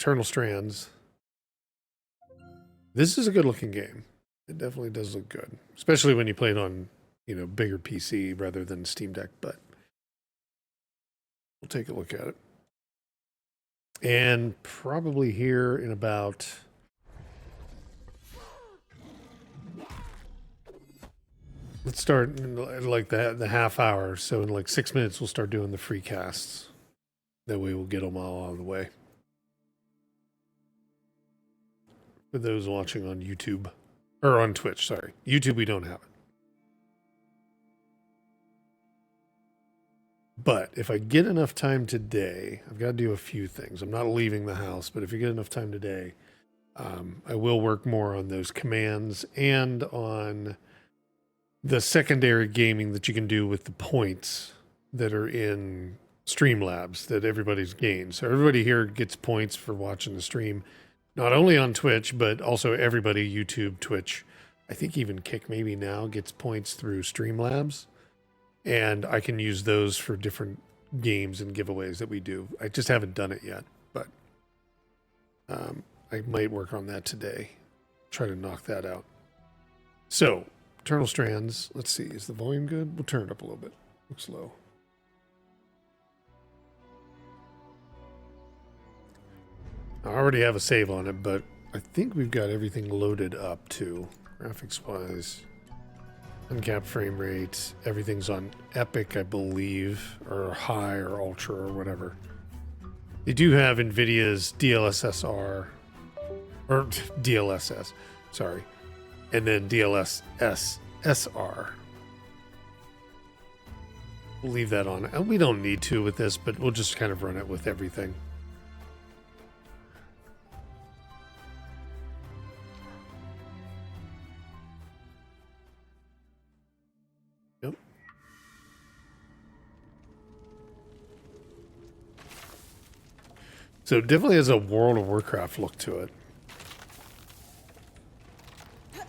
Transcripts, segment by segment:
Eternal Strands. This is a good looking game. It definitely does look good, especially when you play it on, you know, bigger PC rather than Steam Deck, but we'll take a look at it. And probably here in about... Let's start in like the half hour. So in like 6 minutes, we'll start doing the free casts. That way we'll get them all out of the way. For those watching on YouTube. Or on Twitch, sorry. YouTube, we don't have it. But if I get enough time today, I've got to do a few things. I'm not leaving the house, but if you get enough time today, I will work more on those commands and on the secondary gaming that you can do with the points that are in Streamlabs that everybody's gained. So everybody here gets points for watching the stream, not only on Twitch, but also everybody, YouTube, Twitch. I think even Kick maybe now gets points through Streamlabs. And I can use those for different games and giveaways that we do. I just haven't done it yet, but I might work on that today. Try to knock that out. So, Eternal Strands. Let's see. Is the volume good? We'll turn it up a little bit. Looks low. I already have a save on it, but I think we've got everything loaded up too. Graphics-wise, uncapped frame rates, everything's on Epic, I believe, or High or Ultra or whatever. They do have NVIDIA's DLSSR, or DLSS, sorry, and then DLSS SR. We'll leave that on. And we don't need to with this, but we'll just kind of run it with everything. Yep. So it definitely has a World of Warcraft look to it.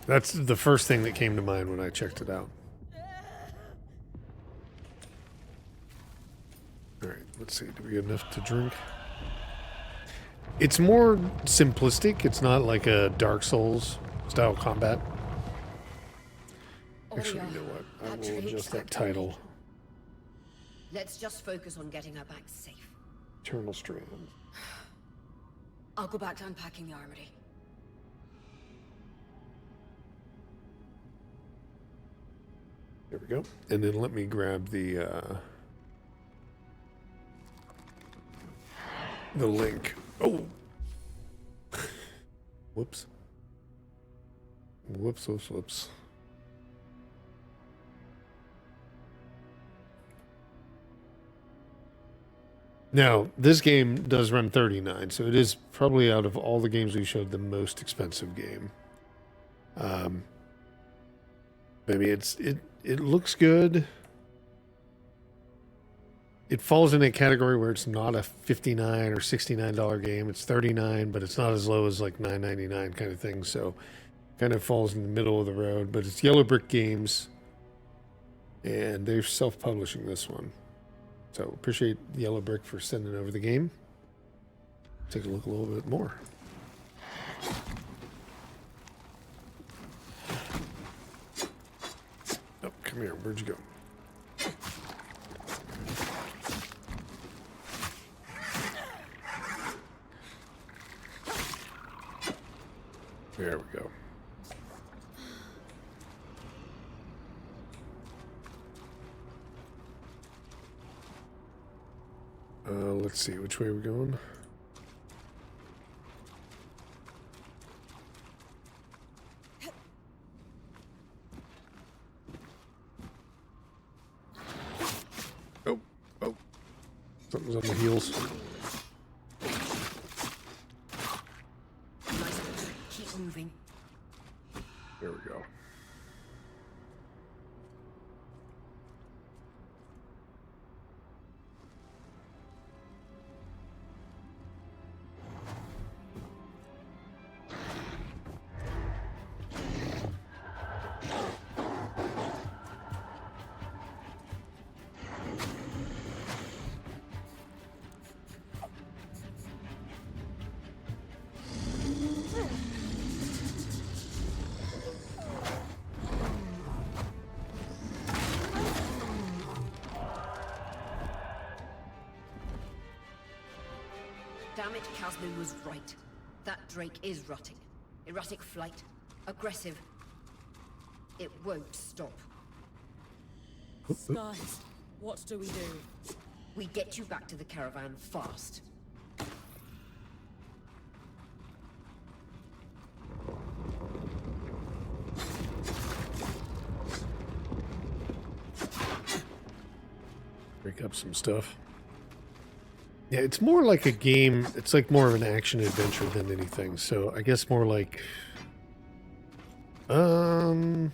That's the first thing that came to mind when I checked it out. All right, let's see. Do we get enough to drink? It's more simplistic. It's not like a Dark Souls style combat. Actually, you know what? I will adjust that title. Let's just focus on getting her back safe. Eternal Strands. I'll go back to unpacking the armory. There we go. And then let me grab the link. Oh! Whoops. Whoops, whoops, whoops. Now, this game does run 39, so it is probably out of all the games we showed the most expensive game. I mean, it looks good. It falls in a category where it's not a $59 or $69 game. It's $39, but it's not as low as like $9.99 kind of thing. So kind of falls in the middle of the road. But it's Yellow Brick Games, and they're self-publishing this one. So appreciate Yellow Brick for sending over the game. Take a look a little bit more. Oh, come here. Where'd you go? There we go. Let's see, which way are we going? Oh, oh. Something's on the heels. Keep moving. There we go. Damn it, Casman was right. That Drake is rutting. Erratic flight. Aggressive. It won't stop. Skies, what do we do? We get you back to the caravan fast. Break up some stuff. Yeah, it's more like a game. It's like more of an action adventure than anything. So I guess more like, jeez.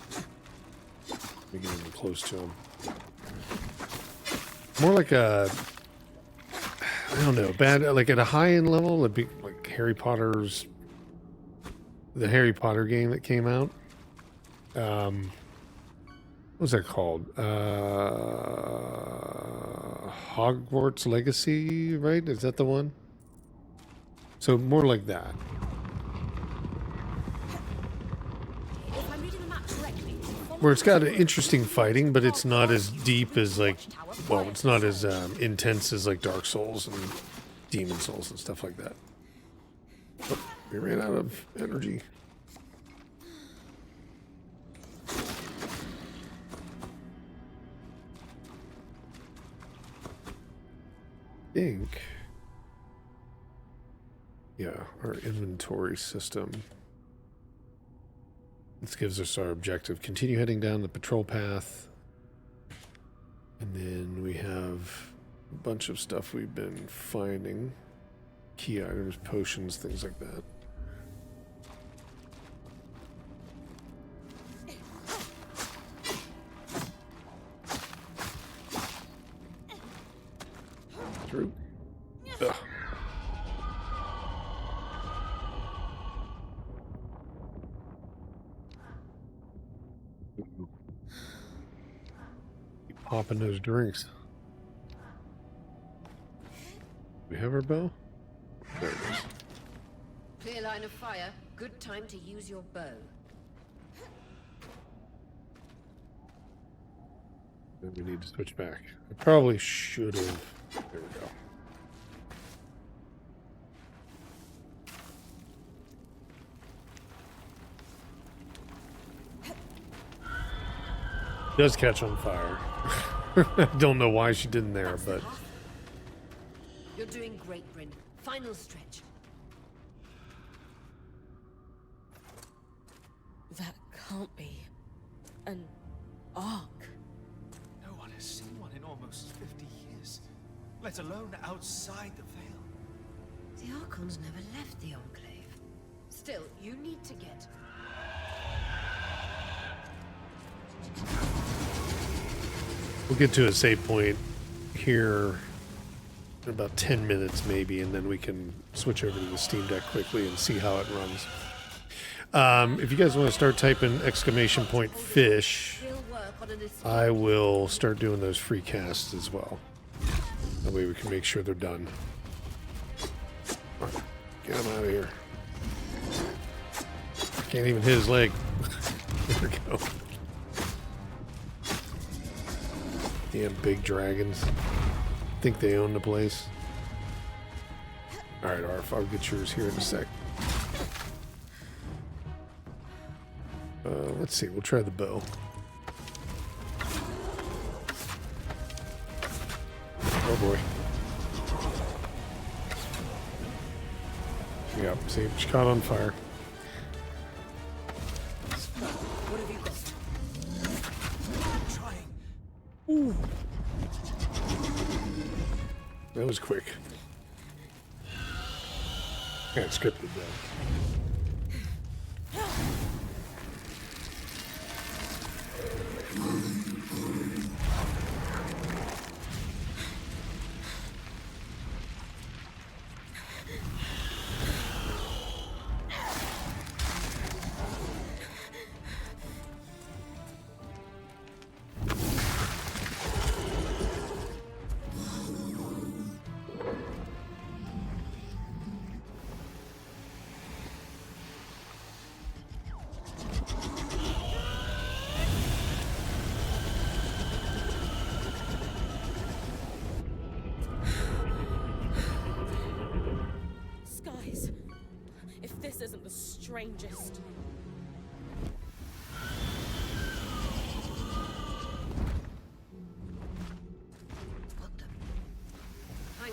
Let me get even close to him. More like a, I don't know, bad, like at a high-end level, it'd be like Harry Potter's, the Harry Potter game that came out. What was that called? Hogwarts Legacy, right? Is that the one? So more like that. If I'm reading the map correctly, Where it's got interesting fighting, but it's not as deep as like, well, it's not as intense as like Dark Souls and Demon Souls and stuff like that. Oh, we ran out of energy. I think, yeah, our inventory system. This gives us our objective. Continue heading down the patrol path. And then we have a bunch of stuff we've been finding. Key items, potions, things like that. Through. Ugh. Keep popping those drinks. We have our bow? There it is. Clear line of fire. Good time to use your bow. Then we need to switch back. I probably should have. There we go. Does catch on fire. I don't know why she didn't there, but You're doing great, Bryn. Final stretch. that can't be an ark. No one has seen one in almost 50 years, let alone outside the Veil. The Archons never left the Enclave. Still, you need to get... we'll get to a save point here in about 10 minutes maybe, and then we can switch over to the Steam Deck quickly and see how it runs. If you guys want to start typing !fish, Still work on an escape. I will start doing those free casts as well. That way we can make sure they're done. Get him out of here. Can't even hit his leg. There we go. Damn big dragons. Think they own the place. Alright, Arf, I'll get yours here in a sec. Let's see, we'll try the bow. Oh boy. Yep, see, she caught on fire. What have you got? Trying. That was quick. Can't script it though.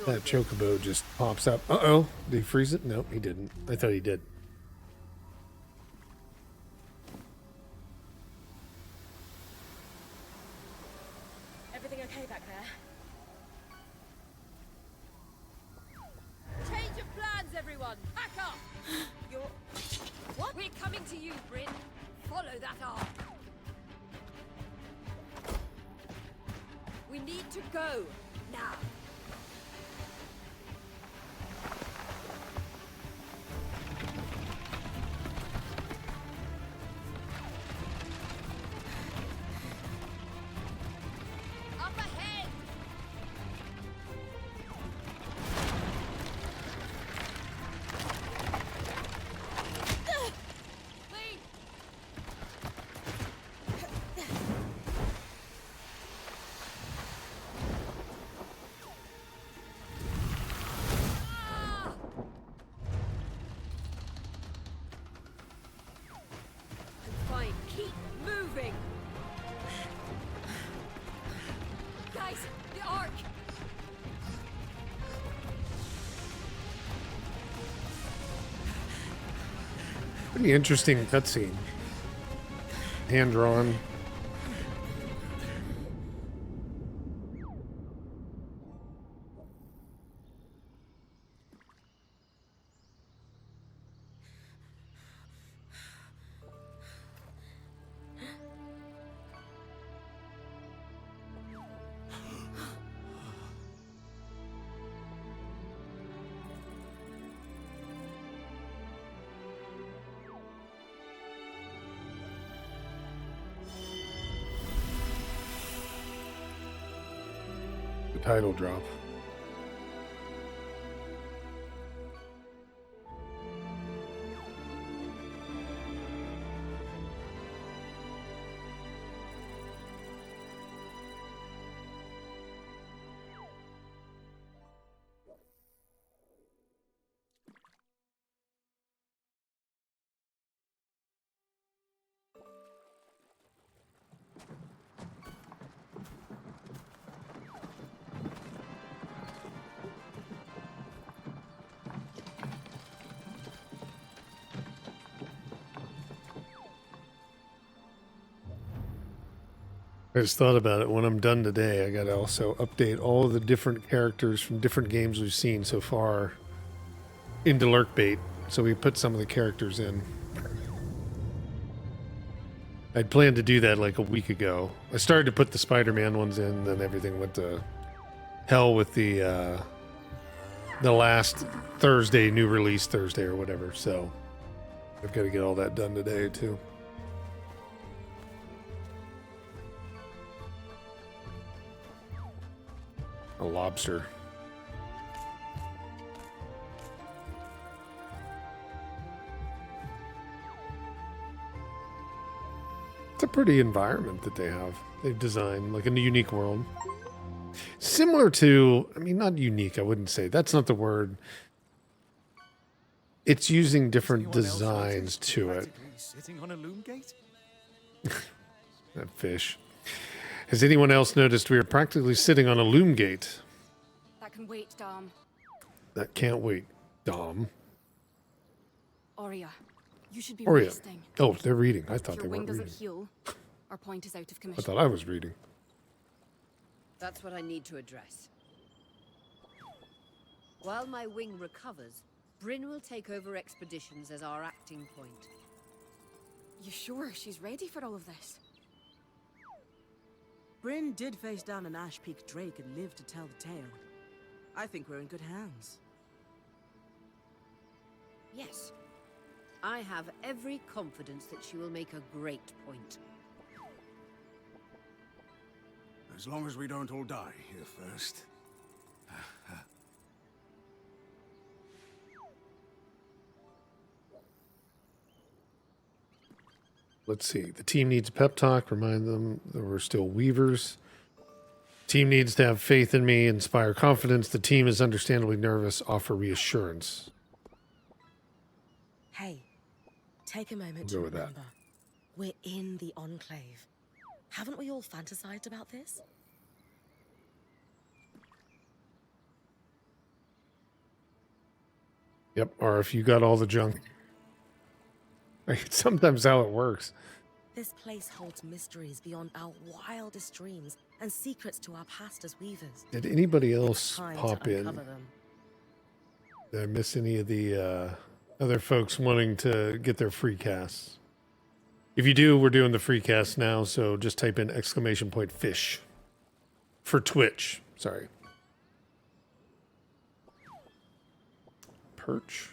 That chocobo just pops up. Uh-oh. Did he freeze it? No, he didn't. I thought he did. Everything okay back there? Change of plans, everyone! Pack up! You're... What? We're coming to you, Bryn. Follow that arc. We need to go. Now. Up ahead! Lead! Ah! I'm fine. Keep moving. Guys, the arc. Pretty interesting cutscene. Hand drawn. The title drop. I just thought about it. When I'm done today, I got to also update all of the different characters from different games we've seen so far into Lurkbait. So we put some of the characters in. I'd planned to do that like a week ago. I started to put the Spider-Man ones in, then everything went to hell with the last Thursday, new release Thursday or whatever. So I've got to get all that done today too. A lobster. It's a pretty environment that they have. They've designed like a unique world. Similar to, I mean, not unique, I wouldn't say. That's not the word. It's using different designs to it. Sitting on a loom gate? That fish. Has anyone else noticed we are practically sitting on a loom gate? That can wait, Dom. That can't wait, Dom. Aurea, you should be Aurea. resting. Oh, they're reading. I thought If they your wing weren't doesn't reading. heal, our point is out of I commission. thought I was reading. That's what I need to address. While my wing recovers, Bryn will take over expeditions as our acting point. You sure she's ready for all of this? Bryn did face down an Ash Peak Drake and lived to tell the tale. I think we're in good hands. Yes. I have every confidence that she will make a great point. As long as we don't all die here first. Let's see. The team needs a pep talk. Remind them that we're still weavers. Team needs to have faith in me, inspire confidence. The team is understandably nervous. Offer reassurance. Hey, take a moment We'll to go with that. remember. We're in the Enclave. Haven't we all fantasized about this? Yep, or if you got all the junk. It's sometimes how it works. This place holds mysteries beyond our wildest dreams and secrets to our past as weavers. Did anybody else Time pop to in? uncover them. Did I miss any of the other folks wanting to get their free casts? If you do, we're doing the free cast now, so just type in !fish for Twitch. Sorry. Perch.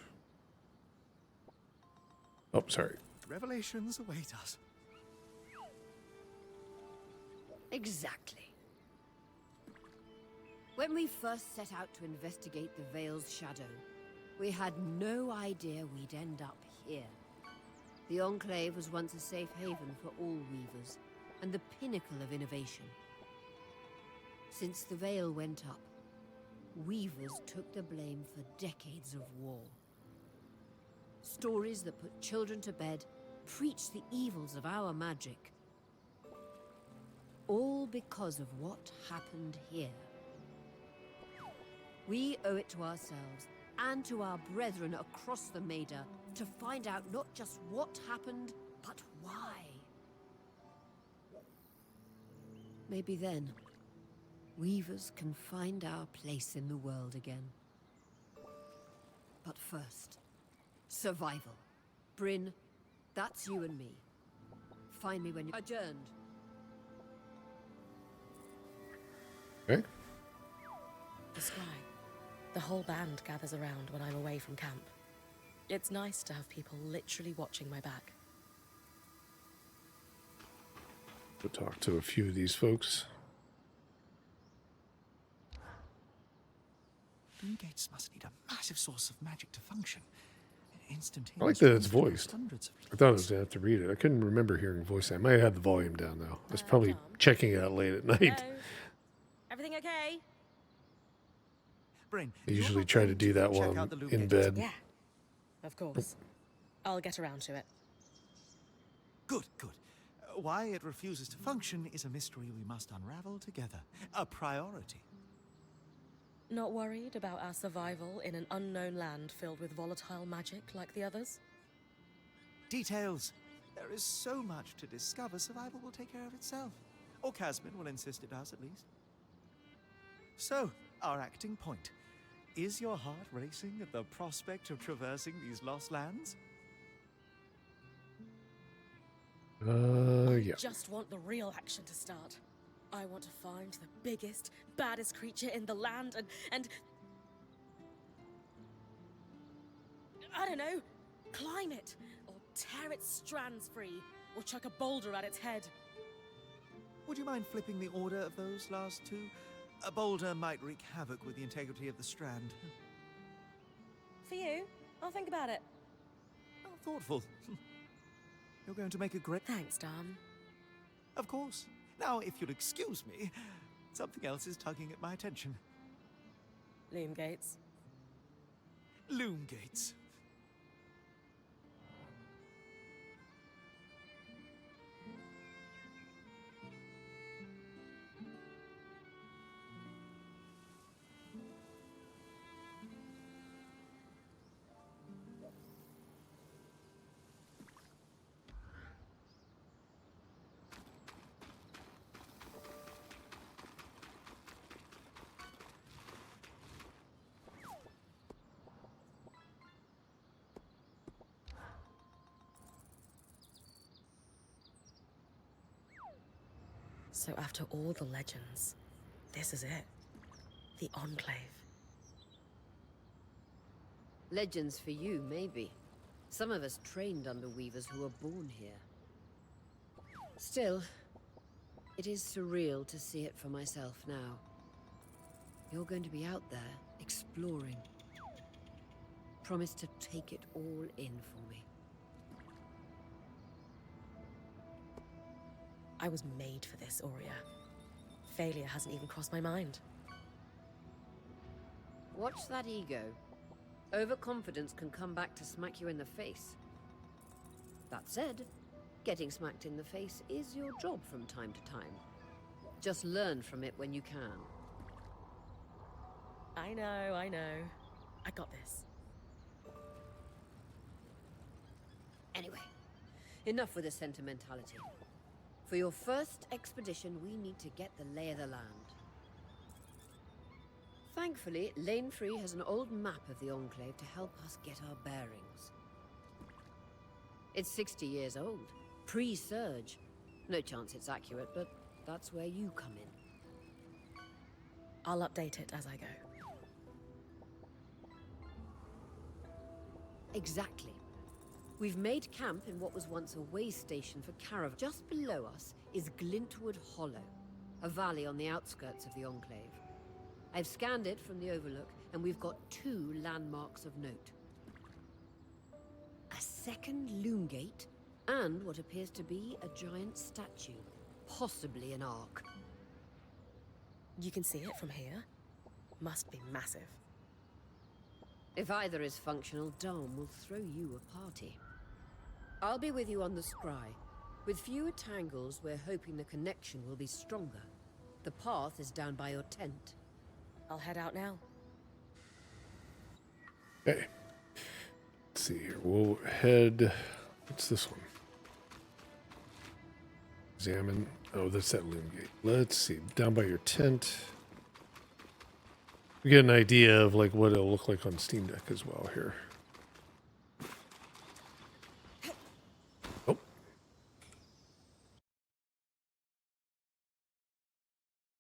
Oh, sorry. Revelations await us. Exactly. When we first set out to investigate the Veil's shadow, we had no idea we'd end up here. The Enclave was once a safe haven for all weavers, and the pinnacle of innovation. Since the Veil went up, weavers took the blame for decades of war. Stories that put children to bed preached the evils of our magic. All because of what happened here. We owe it to ourselves and to our brethren across the Maida to find out not just what happened, but why. Maybe then, weavers can find our place in the world again. But first, survival. Bryn, that's you and me. Find me when you're adjourned. Okay. The sky. The whole band gathers around when I'm away from camp. It's nice to have people literally watching my back. We'll talk to a few of these folks. Blue gates must need a massive source of magic to function. Instantaneous. I like that it's voiced. Hundreds of I thought I was going to have to read it. I couldn't remember hearing voice. I might have had the volume down, though. I was probably Tom? checking it out late at night. Hello? Everything okay? Bryn, I you're usually not try to going do that check while out I'm the Luke in gates? bed. Yeah, of course. I'll get around to it. Good, good. Why it refuses to function is a mystery we must unravel together. A priority. Not worried about our survival in an unknown land filled with volatile magic like the others? Details. There is so much to discover, survival will take care of itself. Or Casmin will insist it does, at least. So, our acting point. Is your heart racing at the prospect of traversing these lost lands? Yeah. Just want the real action to start. I want to find the biggest, baddest creature in the land and I don't know, climb it, or tear its strands free, or chuck a boulder at its head. Would you mind flipping the order of those last two? A boulder might wreak havoc with the integrity of the strand. For you, I'll think about it. Oh, thoughtful. You're going to make a great... Thanks, Dom. Of course. Now, if you'll excuse me, something else is tugging at my attention. Loom gates. Loom gates. So after all the legends, this is it. The Enclave. Legends for you, maybe. Some of us trained under weavers who were born here. Still, it is surreal to see it for myself now. You're going to be out there, exploring. Promise to take it all in for me. I was made for this, Aurea. Failure hasn't even crossed my mind. Watch that ego. Overconfidence can come back to smack you in the face. That said, getting smacked in the face is your job from time to time. Just learn from it when you can. I know. I got this. Anyway, enough with the sentimentality. For your first expedition, we need to get the lay of the land. Thankfully, Lane Free has an old map of the Enclave to help us get our bearings. It's 60 years old, pre-Surge. No chance it's accurate, but that's where you come in. I'll update it as I go. Exactly. We've made camp in what was once a way station for caravans. Just below us is Glintwood Hollow, a valley on the outskirts of the Enclave. I've scanned it from the Overlook, and we've got 2 landmarks of note. A second loom gate, and what appears to be a giant statue, possibly an ark. You can see it from here? Must be massive. If either is functional, Dom will throw you a party. I'll be with you on the scry. With fewer tangles, we're hoping the connection will be stronger. The path is down by your tent. I'll head out now. Okay. Let's see here. We'll head. What's this one? Examine. Oh, that's that loom gate. Let's see. Down by your tent. We get an idea of like what it'll look like on Steam Deck as well here. Oh.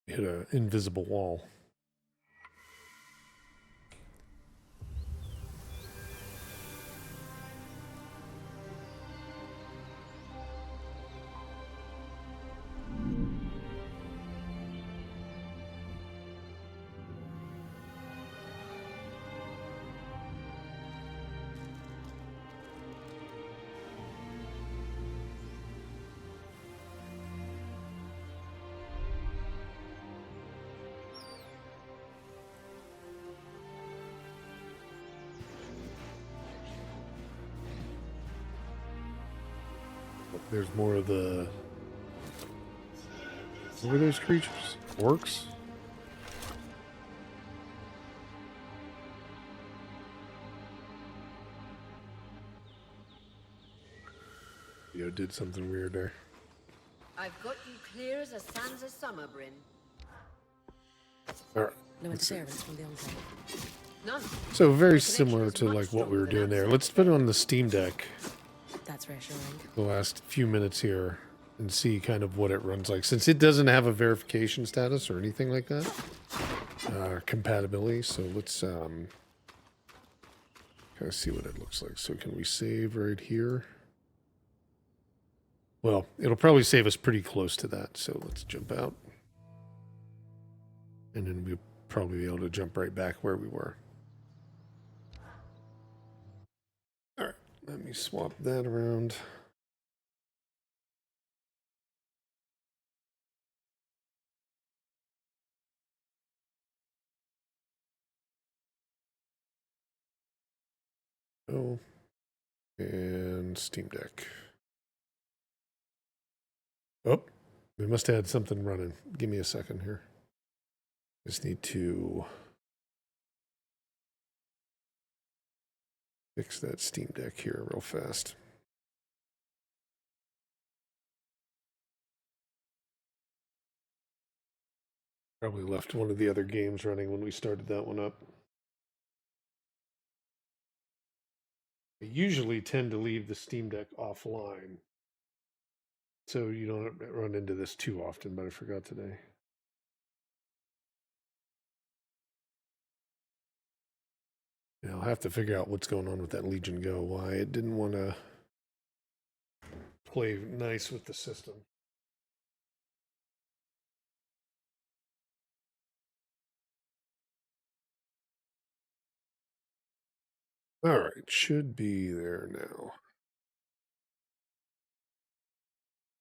Hit an invisible wall. There's more of the... What were those creatures? Orcs? Yo, did something weird there. I've got you clear as a sands of summer, Bryn. All right. No interference from the Enclave. None. So very similar to like what we were doing there. Let's put it on the Steam Deck That's reassuring. the last few minutes here and see kind of what it runs like. Since it doesn't have a verification status or anything like that, compatibility. So let's kind of see what it looks like. So can we save right here? Well, it'll probably save us pretty close to that. So let's jump out. And then we'll probably be able to jump right back where we were. All right, let me swap that around. Oh, and Steam Deck. Oh, we must have had something running. Give me a second here. Just need to fix that Steam Deck here real fast. Probably left one of the other games running when we started that one up. I usually tend to leave the Steam Deck offline, so you don't run into this too often, but I forgot today. Yeah, I'll have to figure out what's going on with that Legion Go, why it didn't want to play nice with the system. All right, should be there now.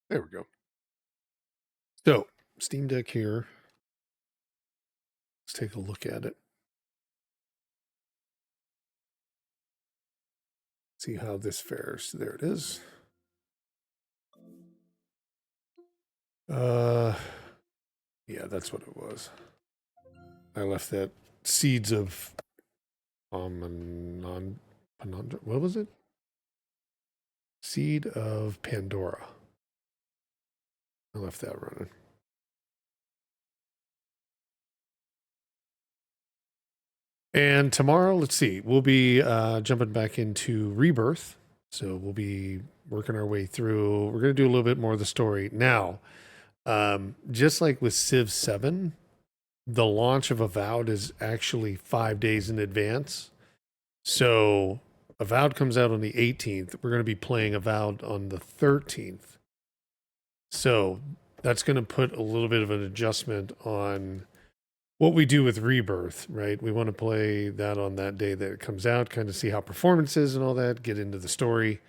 There we go. So, Steam Deck here. Let's take a look at it. See how this fares. There it is. Yeah, that's what it was. I left that seeds of what was it? Seed of Pandora. I left that running. And tomorrow, let's see, we'll be jumping back into Rebirth. So we'll be working our way through. We're going to do a little bit more of the story. Now, just like with Civ 7, the launch of Avowed is actually 5 days in advance. So Avowed comes out on the 18th. We're going to be playing Avowed on the 13th. So that's going to put a little bit of an adjustment on what we do with Rebirth, right? We want to play that on that day that it comes out, kind of see how performance is and all that, get into the story.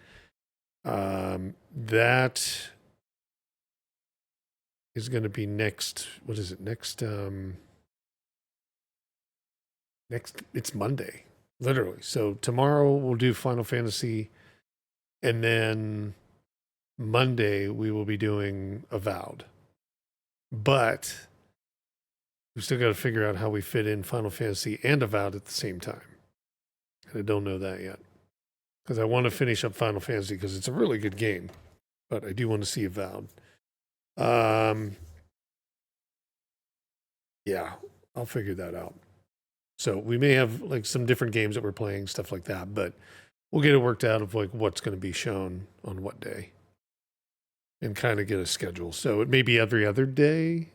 That is going to be next. What is it? Next, it's Monday, literally. So tomorrow we'll do Final Fantasy, and then Monday we will be doing Avowed. But we still got to figure out how we fit in Final Fantasy and Avowed at the same time. And I don't know that yet. Because I want to finish up Final Fantasy because it's a really good game. But I do want to see Avowed. Yeah, I'll figure that out. So we may have like some different games that we're playing, stuff like that. But we'll get it worked out of like what's going to be shown on what day. And kind of get a schedule. So it may be every other day.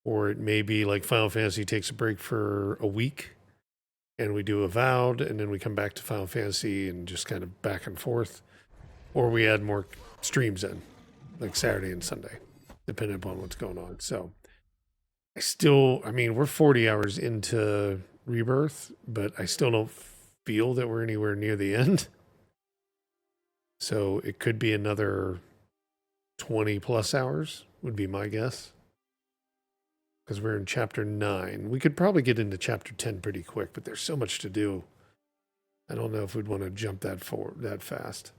Or it may be like Final Fantasy takes a break for a week and we do Avowed and then we come back to Final Fantasy and just kind of back and forth. Or we add more streams in, like Saturday and Sunday, depending upon what's going on. So we're 40 hours into Rebirth, but I still don't feel that we're anywhere near the end. So it could be another 20 plus hours would be my guess. Because we're in chapter 9. We could probably get into chapter 10 pretty quick, but there's so much to do. I don't know if we'd want to jump that forward that fast.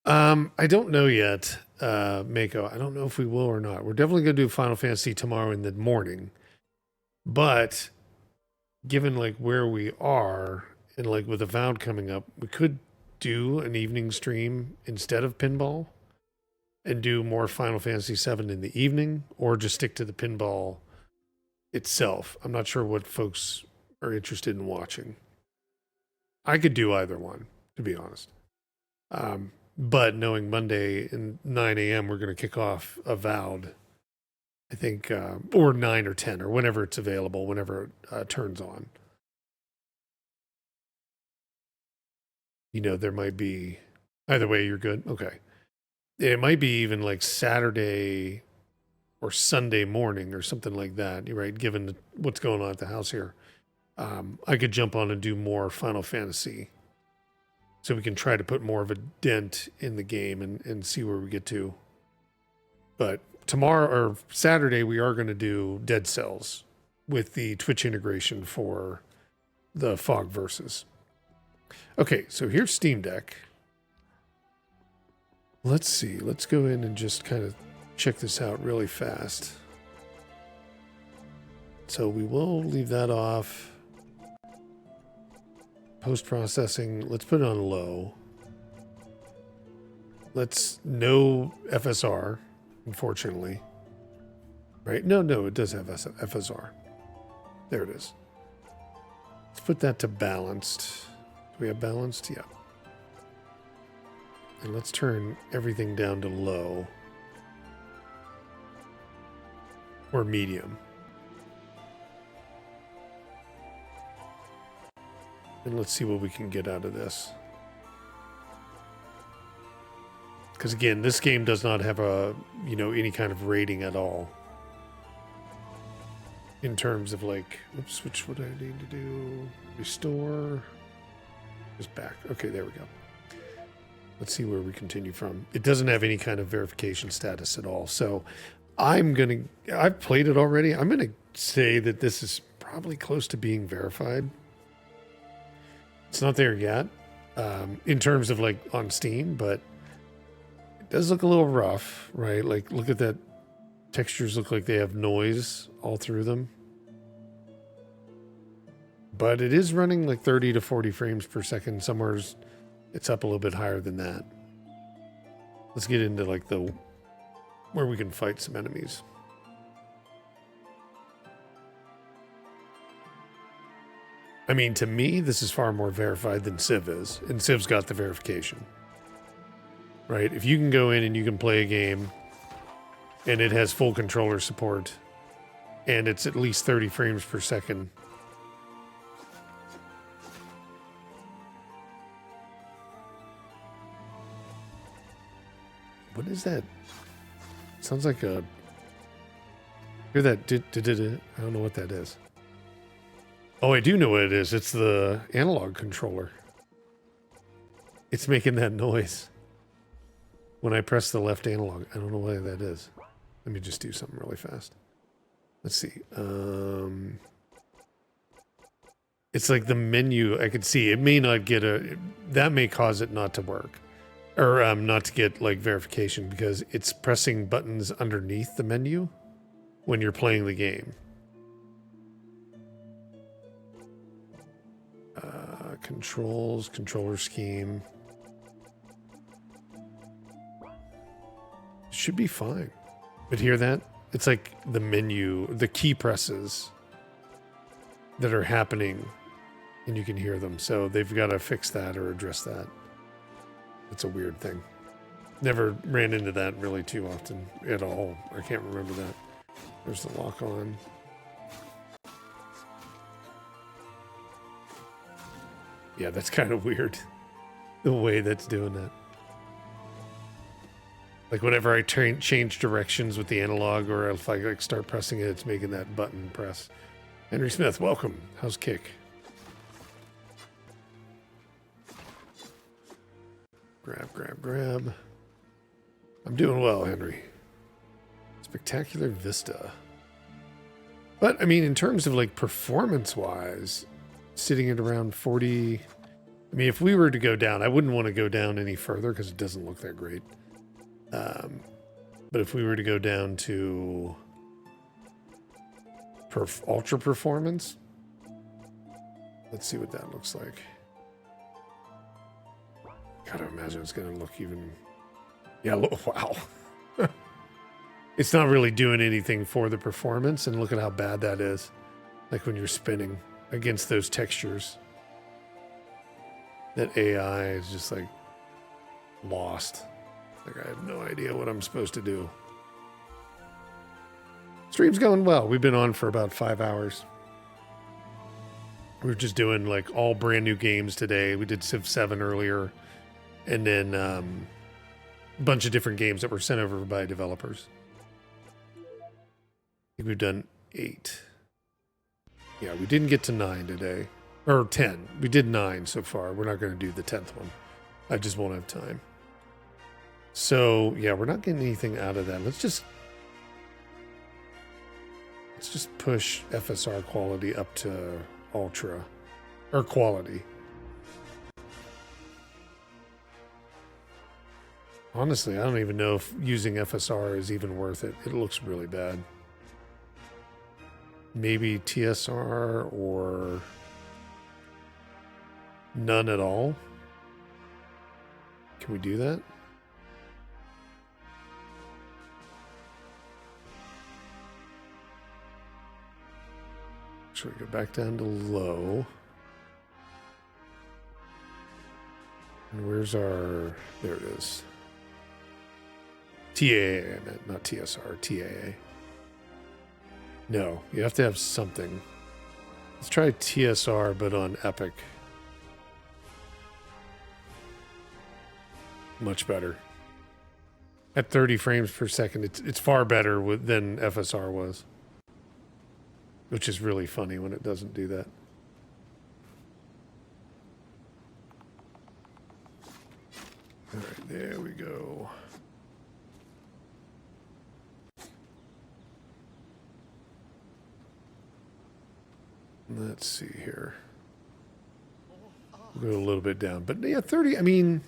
I don't know yet, Mako. I don't know if we will or not. We're definitely going to do Final Fantasy tomorrow in the morning. But given like where we are and like with Avowed coming up, we could do an evening stream instead of pinball and do more Final Fantasy VII in the evening, or just stick to the pinball itself. I'm not sure what folks are interested in watching. I could do either one, to be honest. But knowing Monday at 9 a.m. we're going to kick off Avowed, I think, or 9 or 10 or whenever it's available, whenever it turns on. You know, there might be, either way, you're good. Okay. It might be even like Saturday or Sunday morning or something like that, right? Given what's going on at the house here. I could jump on and do more Final Fantasy. So we can try to put more of a dent in the game and see where we get to. But tomorrow or Saturday, we are going to do Dead Cells with the Twitch integration for the Fog Versus. Okay, so here's Steam Deck. Let's see. Let's go in and just kind of check this out really fast. So we will leave that off. Post-processing, let's put it on low. No FSR, unfortunately. Right? No, it does have FSR. There it is. Let's put that to balanced. Do we have balanced? Yeah. And let's turn everything down to low. Or medium. And let's see what we can get out of this. Because again, this game does not have any kind of rating at all. In terms of like, oops, which would I need to do? Restore. Just back. Okay, there we go. Let's see where we continue from. It doesn't have any kind of verification status at all. So I've played it already. I'm going to say that this is probably close to being verified. It's not there yet in terms of like on Steam, but it does look a little rough, right? Like look at that. Textures look like they have noise all through them. But it is running like 30 to 40 frames per second. Somewhere it's up a little bit higher than that. Let's get into like where we can fight some enemies. I mean, to me, this is far more verified than Civ is. And Civ's got the verification. Right? If you can go in and you can play a game and it has full controller support and it's at least 30 frames per second. What is that? Sounds like a... Hear that? I don't know what that is. Oh, I do know what it is. It's the analog controller. It's making that noise when I press the left analog. I don't know why that is. Let me just do something really fast. Let's see. It's like the menu. I could see it may not get that may cause it not to work. Or not to get like verification because it's pressing buttons underneath the menu when you're playing the game. Controls, controller scheme. Should be fine. But hear that? It's like the menu, the key presses that are happening and you can hear them. So they've got to fix that or address that. It's a weird thing. Never ran into that really too often at all. I can't remember that. There's the lock on. Yeah, that's kind of weird. The way that's doing that. Like whenever I change directions with the analog or if I like start pressing it, it's making that button press. Henry Smith, welcome. How's Kick? Grab. I'm doing well, Henry. Spectacular Vista. But, I mean, in terms of, like, performance-wise, sitting at around 40... I mean, if we were to go down, I wouldn't want to go down any further because it doesn't look that great. But if we were to go down to ultra performance, let's see what that looks like. Gotta imagine it's gonna look even... Yeah, wow. It's not really doing anything for the performance, and look at how bad that is. Like when you're spinning against those textures. That AI is just like lost. Like I have no idea what I'm supposed to do. Stream's going well. We've been on for about 5 hours. We were just doing like all brand new games today. We did Civ 7 earlier. And then a bunch of different games that were sent over by developers. I think we've done 8. Yeah, we didn't get to 9 today. Or 10. We did 9 so far. We're not going to do the 10th one. I just won't have time. So, yeah, we're not getting anything out of that. Let's just push FSR quality up to ultra. Or quality. Honestly, I don't even know if using FSR is even worth it. It looks really bad. Maybe TSR or none at all. Can we do that? Should we go back down to low? And where's our... There it is. TAA, I meant, not TSR, TAA. No, you have to have something. Let's try TSR, but on Epic. Much better. At 30 frames per second, it's far better than FSR was. Which is really funny when it doesn't do that. All right, there we go. Let's see here. We'll go a little bit down. But yeah, 30, I mean,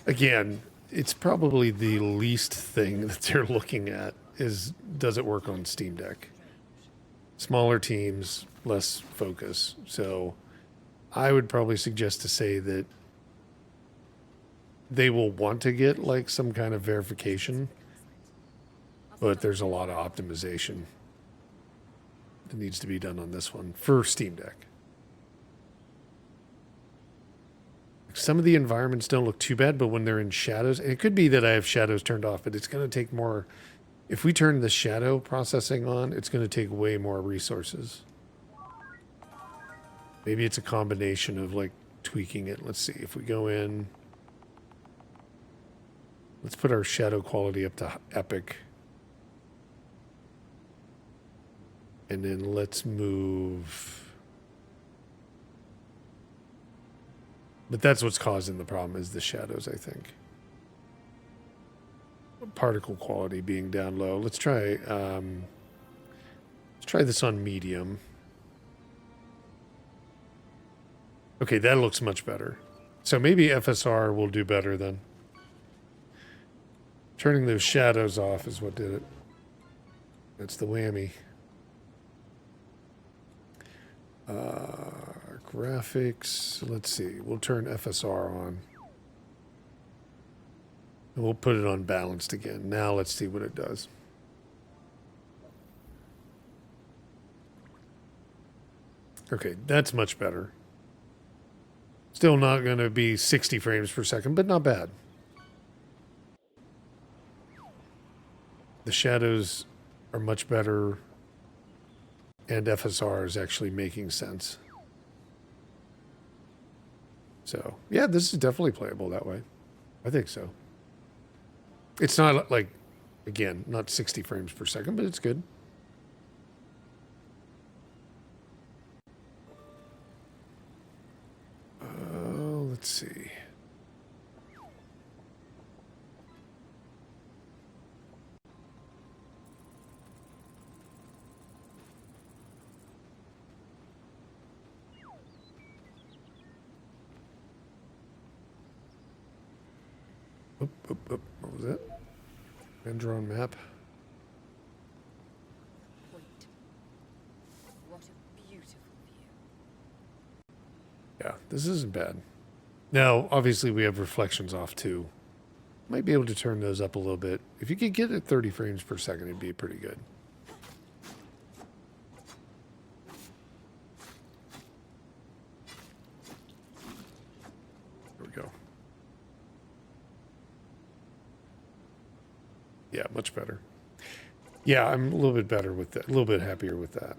again, it's probably the least thing that they're looking at is, does it work on Steam Deck? Smaller teams, less focus. So I would probably suggest to say that they will want to get like some kind of verification, but there's a lot of optimization that needs to be done on this one for Steam Deck. Some of the environments don't look too bad, but when they're in shadows, and it could be that I have shadows turned off, but it's going to take more. If we turn the shadow processing on, it's going to take way more resources. Maybe it's a combination of like tweaking it. Let's see. If we go in, let's put our shadow quality up to epic. And then let's move. But that's what's causing the problem is the shadows, I think. Particle quality being down low. Let's try this on medium. Okay, that looks much better. So maybe FSR will do better then. Turning those shadows off is what did it. That's the whammy. Graphics, let's see. We'll turn FSR on. And we'll put it on balanced again. Now let's see what it does. Okay, that's much better. Still not going to be 60 frames per second, but not bad. The shadows are much better, and FSR is actually making sense. So, yeah, this is definitely playable that way. I think so. It's not like, again, not 60 frames per second, but it's good. Let's see. What was that? Hand-drawn map. Point. What a beautiful view. Yeah, this isn't bad. Now, obviously, we have reflections off too. Might be able to turn those up a little bit. If you could get it 30 frames per second, it'd be pretty good. There we go. Yeah, much better. Yeah, I'm a little bit better with that. A little bit happier with that.